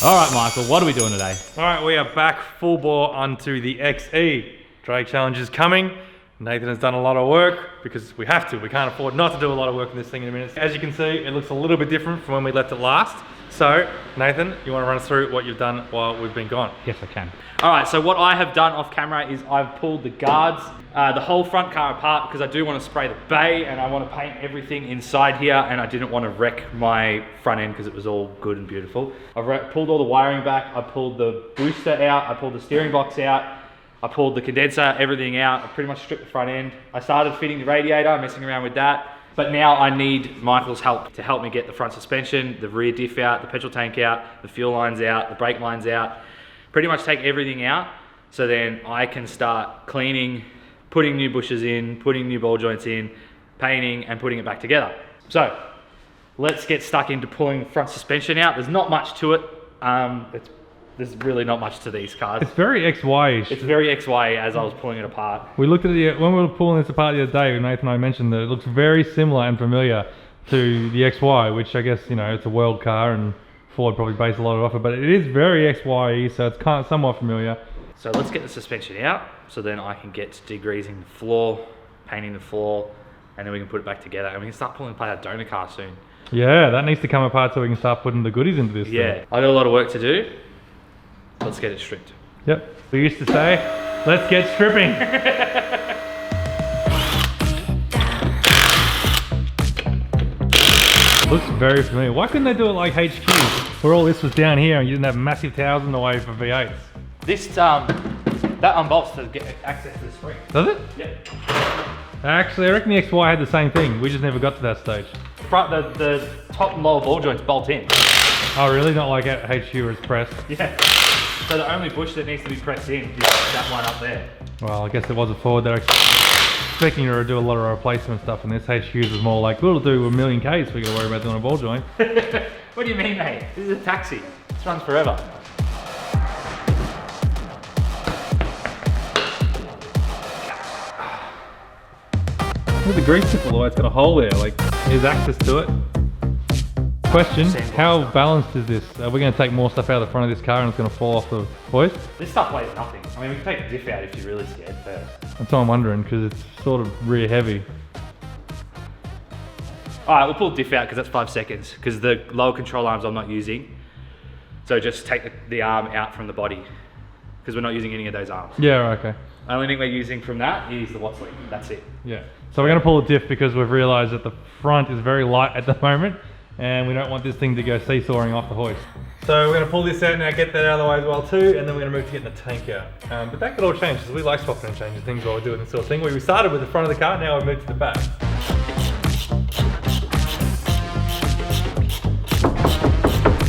All right, Michael, what are we doing today? All right, we are back full bore onto the XE. Drag challenge is coming. Nathan has done a lot of work because we have to. We can't afford not to do a lot of work in this thing in a minute. As you can see, it looks a little bit different from when we left it last. So, Nathan, you want to run us through what you've done while we've been gone? Yes, I can. All right, so what I have done off camera is I've pulled the guards, the whole front car apart because I do want to spray the bay and I want to paint everything inside here, and I didn't want to wreck my front end because it was all good and beautiful. I've pulled all the wiring back, I pulled the booster out, I pulled the steering box out, I pulled the condenser, everything out. I pretty much stripped the front end. I started fitting the radiator, messing around with that. But now I need Michael's help to help me get the front suspension, the rear diff out, the petrol tank out, the fuel lines out, the brake lines out. Pretty much take everything out so then I can start cleaning, putting new bushes in, putting new ball joints in, painting and putting it back together. So let's get stuck into pulling the front suspension out. There's not much to it. There's really not much to these cars. It's very XY-ish. It's very XY as I was pulling it apart. We looked at it when we were pulling this apart the other day. Nathan and I mentioned that it looks very similar and familiar to the XY, which I guess, you know, it's a world car and Ford probably based a lot off it, but it is very XY-y, so it's kind of somewhat familiar. So let's get the suspension out so then I can get to degreasing the floor, painting the floor, and then we can put it back together and we can start pulling apart our donor car soon. Yeah, that needs to come apart so we can start putting the goodies into this thing. I got a lot of work to do. Let's get it stripped. Yep. We used to say, let's get stripping. Looks very familiar. Why couldn't they do it like HQ, where all this was down here and you didn't have massive towers in the way for V8s? This, that unbolts to get access to the spring. Does it? Yep. Actually, I reckon the XY had the same thing. We just never got to that stage. The top and lower ball joints bolt in. Oh really? Not like at HQ where it's pressed? Yeah. So the only bush that needs to be pressed in is that one up there. Well, I guess it was a Ford that expecting you to do a lot of replacement stuff, and this HQ's was more like, we'll do 1,000,000 Ks, we gotta worry about doing a ball joint. What do you mean, mate? This is a taxi. This runs forever. Look at the grease tip all the way, it's got a hole there, like, there's access to it. Question, how balanced is this? Are we going to take more stuff out of the front of this car and it's going to fall off the hoist? This stuff weighs nothing. I mean, we can take the diff out if you're really scared first. That's what I'm wondering, because it's sort of rear heavy. Alright, we'll pull the diff out because that's 5 seconds, because the lower control arms I'm not using. So just take the arm out from the body, because we're not using any of those arms. Yeah, okay. The only thing we're using from that is the Wattsley. That's it. Yeah. So we're going to pull the diff because we've realised that the front is very light at the moment, and we don't want this thing to go seesawing off the hoist. So we're going to pull this out now, get that out of the way as well too, and then we're going to move to getting the tank out. But that could all change, because we like swapping and changing things while we're doing this sort of thing. We started with the front of the car, now we've moved to the back.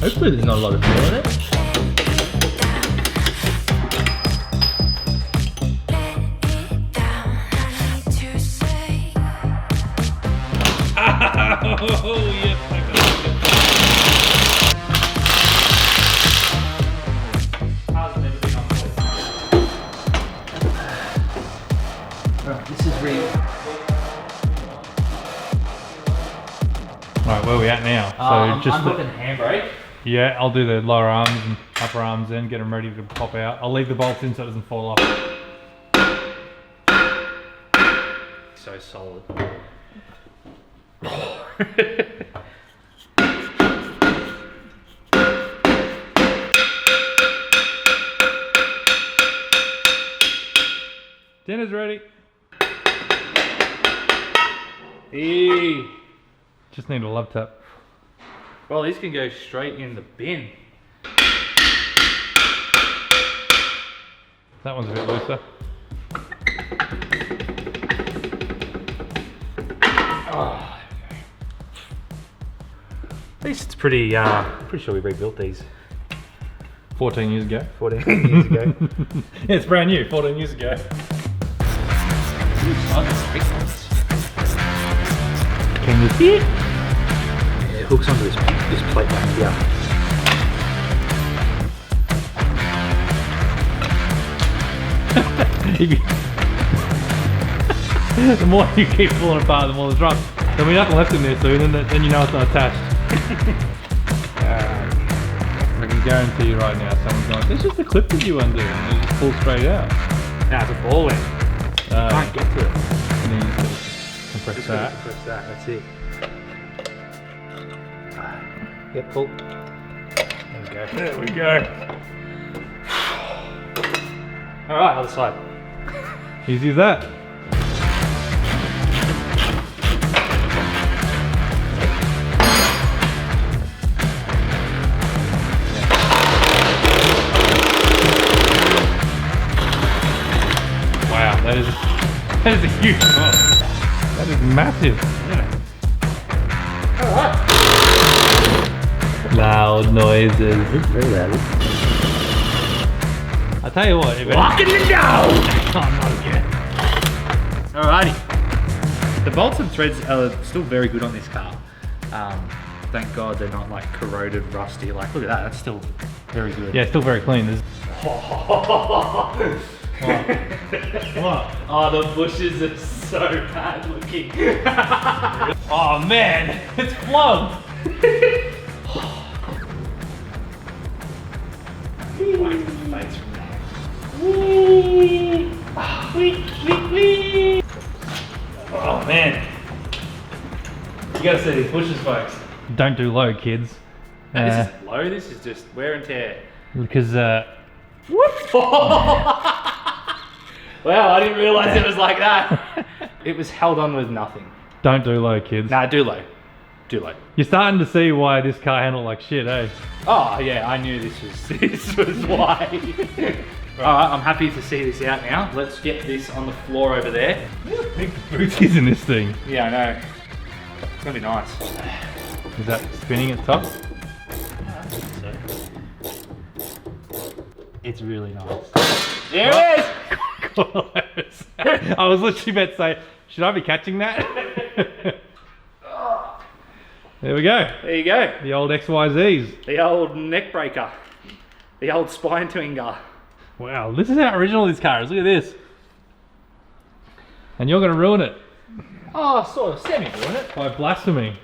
Hopefully there's not a lot of fuel in it. Oh yes, This is real. Alright, where are we at now? So I'm looking handbrake. Yeah, I'll do the lower arms and upper arms in, get them ready to pop out. I'll leave the bolts in so it doesn't fall off. So solid. Dinner's ready. Hey. Just need a love tap. Well, these can go straight in the bin. That one's a bit looser. Oh, it's pretty sure we rebuilt these 14 years ago. 14 years ago. Yeah, it's brand new, 14 years ago. Can you see it? Yeah, it hooks onto this plate back here. The more you keep pulling apart, the more there's rust. There'll be nothing left in there soon, and then you know it's not attached. We can guarantee you right now, someone's going, "It's just a clip that you undo," and you just pull straight out. Now it's a ball end. You can't get to it. And then you just compress that. Compress that. That's it. Yep, pull. There we go. All right, other side. Easy as that. Wow, that is a huge box. That is massive. Yeah. All right. Loud noises. It's very loud. I tell you what, if Locking it down! Oh, not again. Alrighty. The bolts and threads are still very good on this car. Thank God they're not like corroded, rusty. Like, look at that, that's still very good. yeah, it's still very clean. There's What? Oh, the bushes are so bad looking. oh man, it's plugged. Face from there. Oh man. You gotta see these bushes, folks. Don't do low, kids. No, this isn't low, this is just wear and tear. Because Wow, I didn't realise it was like that. It was held on with nothing. don't do low, kids. Nah, do low. Do low. You're starting to see why this car handled like shit, eh? Oh yeah, I knew this was why. Alright, I'm happy to see this out now. Let's get this on the floor over there. Big booties in this thing. Yeah, I know. It's gonna be nice. Is that spinning at top? It's really nice. There it is! I was literally about to say, should I be catching that? There we go. There you go. The old XYZs. The old neck breaker. The old spine twinger. Wow, this is how original this car is. Look at this. And you're going to ruin it Oh, sort of semi-doing it. by blasphemy.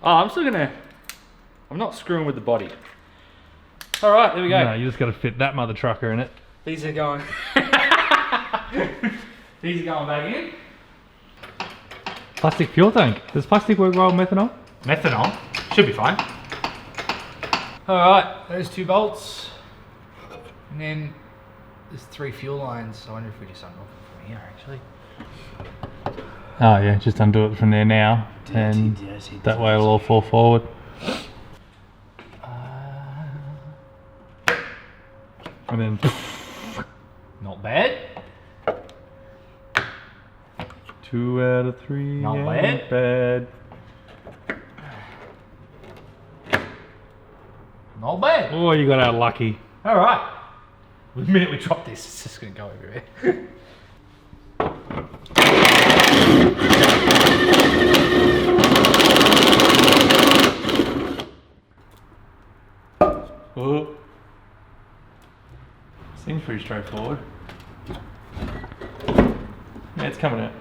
Oh, I'm not screwing with the body. Alright, there we go. No, you just got to fit that mother trucker in it. These are going... These are going back in. Plastic fuel tank. Does plastic work well with methanol? Methanol. Should be fine. Alright, those two bolts. And then there's 3 fuel lines. I wonder if we just unhook them from here actually. Oh yeah, just undo it from there now. And that way it'll all fall forward. And then... Not bad. 2 out of 3. Not ain't bad. Not bad. Oh, you got out lucky. Alright. The minute we drop this, it's just going to go everywhere. Oh. Seems pretty straightforward. Yeah, it's coming out.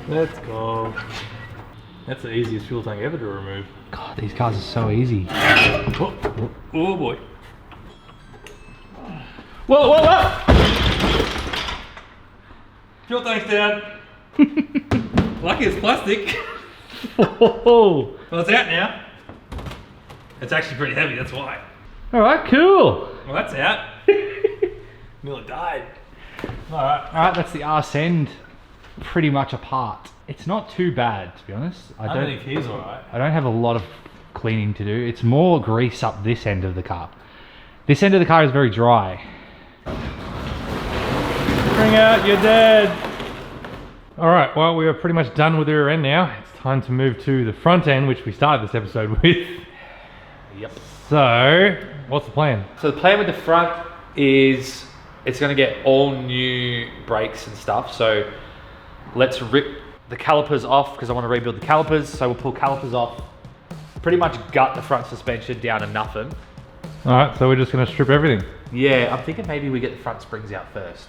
Let's go. That's the easiest fuel tank ever to remove. God, these cars are so easy. Oh, oh boy. Whoa, whoa, whoa! Fuel tank's down. Lucky it's plastic. Oh. Well, it's out now. It's actually pretty heavy, that's why. Alright, cool. Well, that's out. Nearly died. Alright, that's the arse end pretty much apart. It's not too bad, to be honest. Underneath here's alright. I don't have a lot of cleaning to do. It's more grease up this end of the car. This end of the car is very dry. Bring out your dad. Alright, well, we are pretty much done with the rear end now. It's time to move to the front end, which we started this episode with. Yep. So, what's the plan? So the plan with the front is it's going to get all new brakes and stuff. So let's rip the calipers off because I want to rebuild the calipers. So we'll pull calipers off, pretty much gut the front suspension down to nothing. Alright, so we're just going to strip everything. Yeah, I'm thinking maybe we get the front springs out first.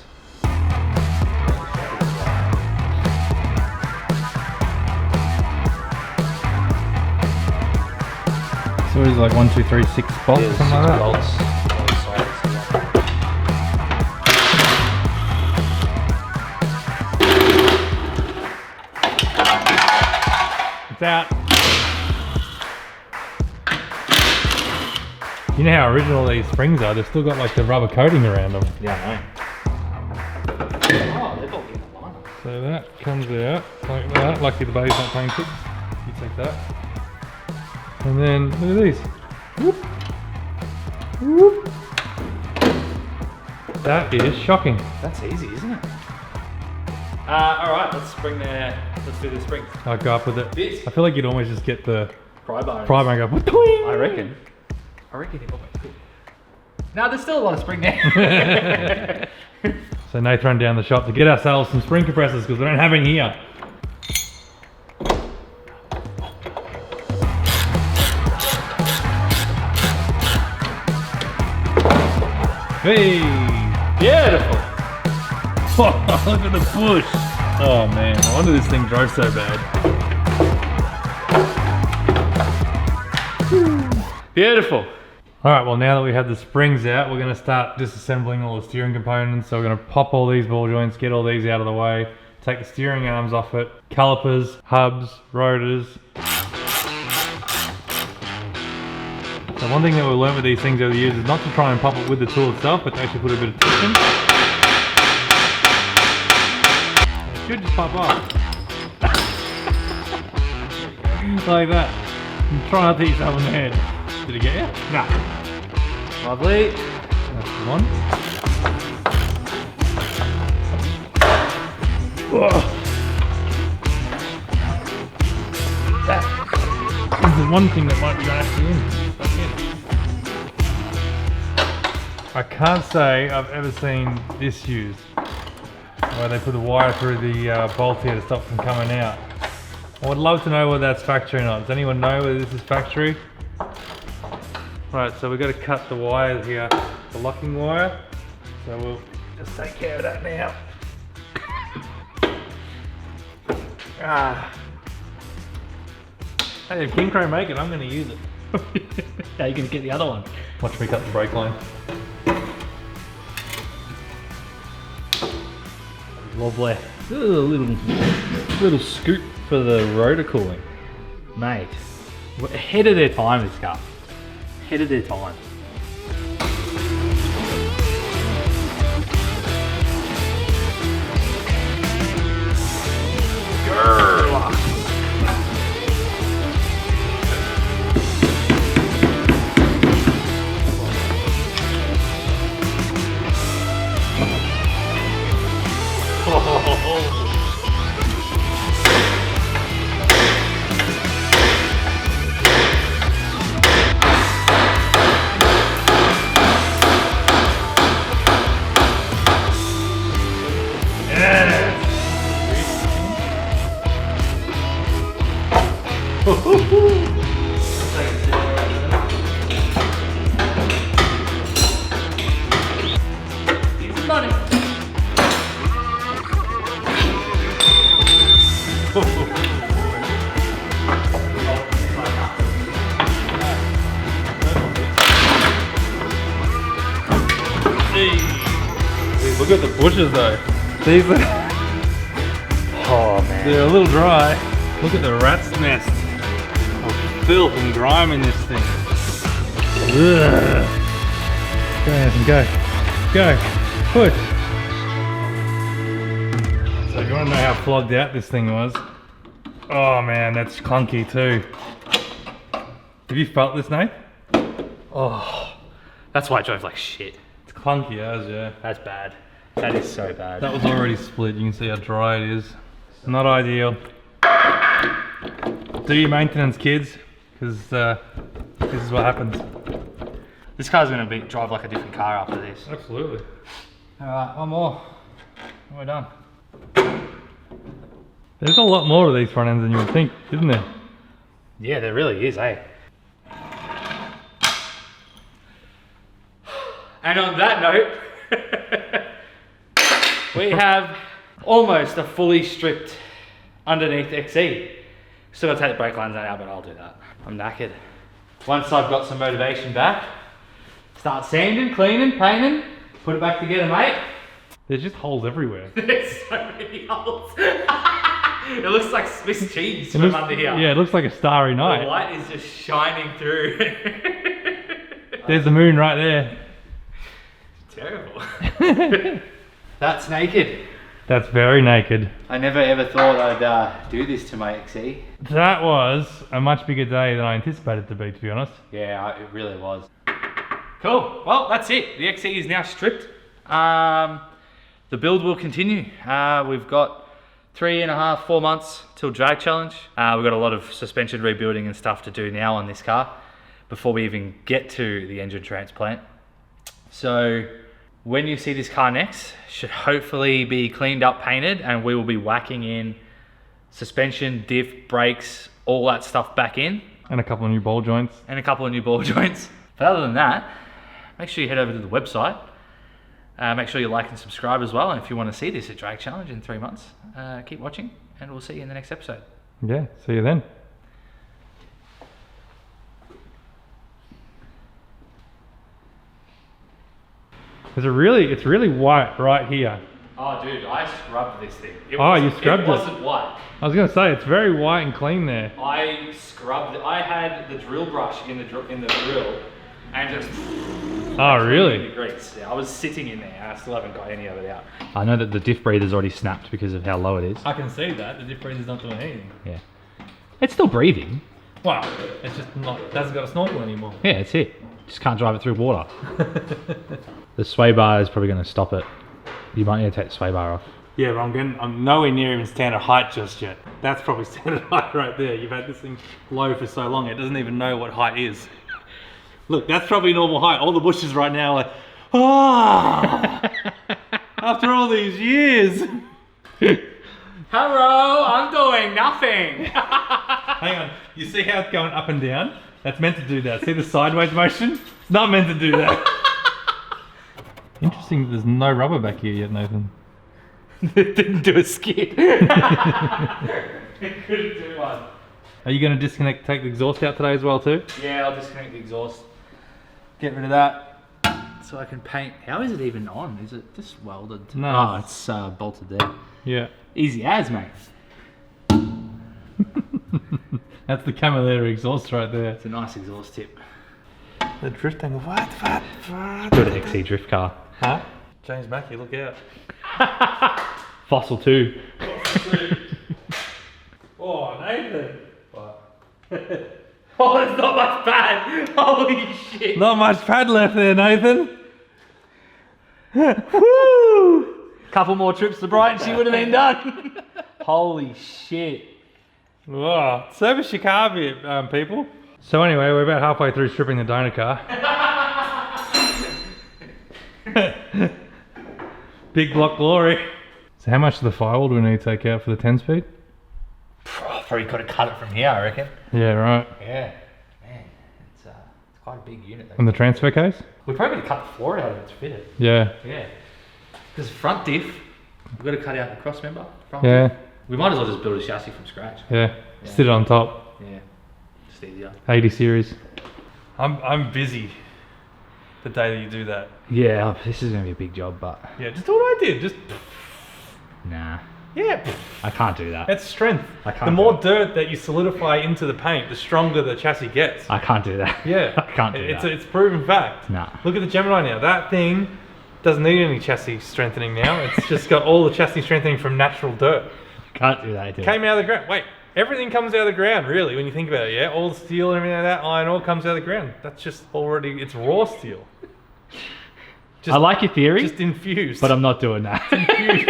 So it's like 1, 2, 3, 6 bolts, something like that. Bolts. It's out. You know how original these springs are? They've still got like the rubber coating around them. Yeah, I know. Oh, they've all been aligned. So that comes out like that. Lucky the baby's not painted. You take that. And then look at these. Whoop. Whoop. That is shocking. That's easy, isn't it? Alright, let's do the springs. I'll go up with it. This. I feel like you'd almost just get the Pry bar. pry bar and go, "Twing!" I reckon it will be cool. Now there's still a lot of spring there. So Nath ran down the shop to get ourselves some spring compressors because we don't have any here. Hey! Beautiful. Look at the bush! Oh man, no wonder this thing drove so bad. Beautiful. Alright, well now that we have the springs out, we're going to start disassembling all the steering components. So we're going to pop all these ball joints, get all these out of the way, take the steering arms off it, calipers, hubs, rotors. So one thing that we learned with these things over the years is not to try and pop it with the tool itself, but to actually put a bit of tension. It should just pop off. Like that. And try not to hit yourself in the head. Did it get you? No. Lovely. That's the one. That is the one thing that might be actually in. I can't say I've ever seen this used, where they put the wire through the bolt here to stop it from coming out. I would love to know whether that's factory or not. Does anyone know whether this is factory? Right, so we've got to cut the wire here, the locking wire. So we'll just take care of that now. Hey, if King Crow make it, I'm going to use it. How are you going to get the other one? Watch me cut the brake line. Lovely. A little scoop for the rotor cooling. Mate, we're ahead of their time, this car. Ahead of their time. Look at the bushes though. These are Oh man. they're a little dry. Look at the rat's nest of filth and grime in this thing. Ugh. Go Nathan, go. Go. Push. So if you want to know how flogged out this thing was. Oh man, that's clunky too. Have you felt this, Nate? Oh, that's why it drove like shit. It's clunky as, yeah. That's bad. That is so bad. That was already split. You can see how dry it is. Not ideal. Do your maintenance, kids, because this is what happens. This car's going to drive like a different car after this. Absolutely. Alright, one more. And we're done. There's a lot more to these front ends than you would think, isn't there? Yeah, there really is, eh? And on that note, we have almost a fully stripped underneath XE. Still gotta take the brake lines out, but I'll do that. I'm knackered. once I've got some motivation back, start sanding, cleaning, painting, put it back together, mate. There's just holes everywhere. There's so many holes. It looks like Swiss cheese from under here. Yeah, it looks like a starry night. The light is just shining through. There's the moon right there. Terrible. That's naked. That's very naked. I never ever thought I'd do this to my XE. That was a much bigger day than I anticipated it to be honest. Yeah, it really was. Cool. Well, that's it. The XE is now stripped. The build will continue. We've got 3.5, 4 months till drag challenge. We've got a lot of suspension rebuilding and stuff to do now on this car before we even get to the engine transplant. So when you see this car next, should hopefully be cleaned up, painted, and we will be whacking in suspension, diff, brakes, all that stuff back in. And a couple of new ball joints. And a couple of new ball joints. But other than that, make sure you head over to the website. Make sure you like and subscribe as well. And if you want to see this at Drag Challenge in 3 months, keep watching and we'll see you in the next episode. Yeah, see you then. It's really white right here. Oh dude, I scrubbed this thing. You scrubbed it? It wasn't white. I was going to say, it's very white and clean there. I scrubbed it. I had the drill brush in the drill and just... Oh really? The grease. Yeah, I was sitting in there and I still haven't got any of it out. I know that the diff breather's already snapped because of how low it is. I can see that. The diff breather's not doing anything. Yeah. It's still breathing. Wow. It's just not, it hasn't got a snorkel anymore. Yeah, that's it. Just can't drive it through water. The sway bar is probably going to stop it. You might need to take the sway bar off. Yeah, but I'm nowhere near even standard height just yet. That's probably standard height right there. You've had this thing low for so long, it doesn't even know what height is. Look, that's probably normal height. All the bushes right now are like, oh, after all these years. Hello, I'm doing nothing. Hang on, you see how it's going up and down? That's meant to do that. See the sideways motion? It's not meant to do that. Interesting that there's no rubber back here yet, Nathan. It didn't do a skid. It couldn't do one. Are you going to take the exhaust out today as well too? Yeah, I'll disconnect the exhaust. Get rid of that. So I can paint. How is it even on? Is it just welded? No. Oh, it's bolted there. Yeah. Easy as, mate. That's the Camelera exhaust right there. It's a nice exhaust tip. The drift angle. What? Good XE drift car. Huh? James Mackey, look out. Fossil 2. Oh, Nathan. What? Oh, there's not much pad. Holy shit. Not much pad left there, Nathan. Woo! Couple more trips to Brighton, she would have been done. Holy shit. Whoa. Service your car a bit, people. So anyway, we're about halfway through stripping the donor car. Big block glory. So how much of the firewall do we need to take out for the 10-speed? Probably could have cut it from here, I reckon. Yeah, right. Yeah. Man, it's quite a big unit though. And the transfer case? We probably got to cut the floor out of it to fit it. Yeah. Yeah. Because front diff, we've got to cut out the cross member. Front Yeah. diff. We might as well just build a chassis from scratch. Yeah. Sit it on top. Yeah. Just easier. 80 series. I'm busy the day that you do that. Yeah, this is going to be a big job, but... Yeah, just do what I did. Just... Nah. Yeah. I can't do that. That's strength. I can't the more dirt that you solidify into the paint, the stronger the chassis gets. I can't do that. Yeah. I can't do that. It's proven fact. Nah. Look at the Gemini now. That thing doesn't need any chassis strengthening now. It's just got all the chassis strengthening from natural dirt. Can't do that. Either. Came out of the ground. Wait, everything comes out of the ground, really, when you think about it, yeah? All the steel and everything like that, iron ore comes out of the ground. That's just already, it's raw steel. I like your theory. Just infused. But I'm not doing that. Infused.